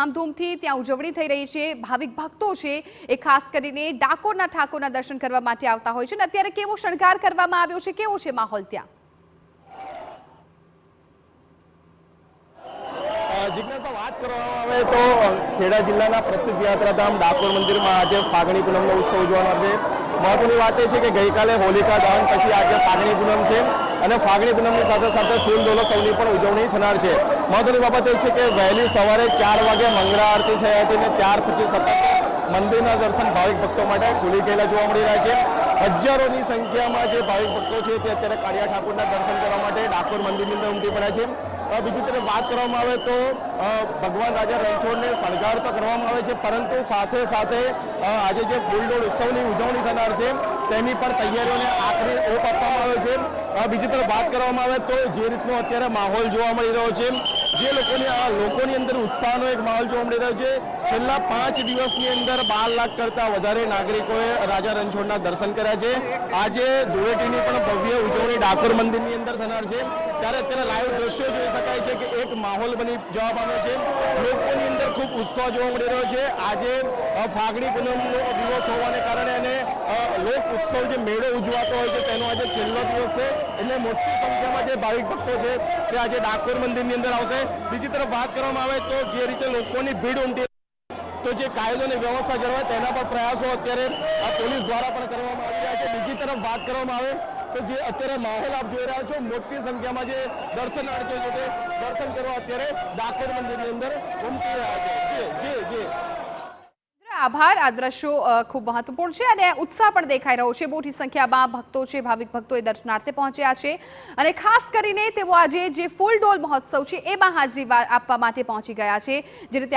ધામધૂમથી ત્યાં ઉજવણી થઈ રહી છે। ભાવિક ભક્તો છે એ ખાસ કરીને ડાકોરના ઠાકોરના દર્શન કરવા માટે આવતા હોય છે અને અત્યારે કેવો શણગાર કરવામાં આવ્યો છે, કેવો છે માહોલ ત્યાં? जिज्ञासा बात કરવામાં આવે તો ખેડા જિલ્લાના પ્રસિદ્ધ યાત્રાધામ ડાકોર મંદિરમાં આજે ફાગણી પૂનમનો ઉત્સવ ઉજવવાનો છે। મહત્વની વાત એ છે કે ગઈકાલે હોલિકા દહન પછી આજે ફાગણી પૂનમ છે અને ફાગણી પૂનમની સાથે સાથે ફૂલ દોલોત્સવની પણ ઉજવણી થનાર છે। મહત્વની બાબત એ છે કે વહેલી સવારે 4 વાગે મંગળા આરતી થઈ હતી અને ત્યાર પછી સતત મંદિરના દર્શન ભાવિક ભક્તો માટે ખુલી ગયેલા જોવા મળી રહ્યા છે। હજારોની સંખ્યામાં જે ભાવિક ભક્તો છે તે અત્યારે કાળિયા ઠાકોરના દર્શન કરવા માટે ડાકોર મંદિરની અંદર ઉમટી પડ્યા છે। બીજી તરફ વાત કરવામાં આવે તો ભગવાન રાજા રણછોડને શણગાર તો કરવામાં આવે છે, પરંતુ સાથે સાથે આજે જે ફૂલડોળ ઉત્સવની ઉજવણી થનાર છે તેની પણ તૈયારીઓને આખરી ઓપ આપવામાં આવ્યો છે। બીજી તરફ વાત કરવામાં આવે તો જે રીતનો અત્યારે માહોલ જોવા મળી રહ્યો છે, જે લોકોની અંદર ઉત્સાહનો એક માહોલ જોવા મળી રહ્યો છે। છેલ્લા 5 દિવસની અંદર 12 લાખ કરતાં વધારે નાગરિકોએ રાજા રણછોડના દર્શન કર્યા છે। આજે ધૂળેટીની પણ ભવ્ય ઉજવણી ડાકોર મંદિરની અંદર થનાર છે, ત્યારે અત્યારે લાઈવ દ્રશ્યો જોઈ શકાય છે કે એક માહોલ બની જવા પામ્યો છે। લોકોની અંદર ખૂબ ઉત્સાહ જોવા મળી રહ્યો છે। આજે ફાગણી પૂનમનો દિવસ હોવાને કારણે અને લોક ઉત્સવ જે મેળો ઉજવાતો હોય છે તેનો આજે છેલ્લો દિવસ છે, એટલે મોટી સંખ્યામાં જે ભાવિક ભક્તો છે તે આજે ડાકોર મંદિરની અંદર આવશે। બીજી તરફ વાત કરવામાં આવે તો જે રીતે લોકોની ભીડ ઉમટી તો જે કાયદો અને વ્યવસ્થા જળવાય તેના પણ પ્રયાસો અત્યારે પોલીસ દ્વારા પણ કરવામાં આવી રહ્યા છે। બીજી તરફ વાત કરવામાં આવે તો જે અત્યારે માહોલ આપ જોઈ રહ્યા છો, મોટી સંખ્યામાં જે દર્શનાર્થીઓ છે તે દર્શન કરવા અત્યારે ડાકોર મંદિરની અંદર ઉમટી રહ્યા છે। જી આભાર। આ દ્રશ્યો ખૂબ મહત્વપૂર્ણ છે અને ઉત્સાહ પણ દેખાઈ રહ્યો છે। મોટી સંખ્યામાં ભક્તો છે, ભાવિક ભક્તો એ દર્શનાર્થે પહોંચ્યા છે અને ખાસ કરીને તેઓ આજે જે ફૂલડોલ મહોત્સવ છે એમાં હાજરી આપવા માટે પહોંચી ગયા છે। જે રીતે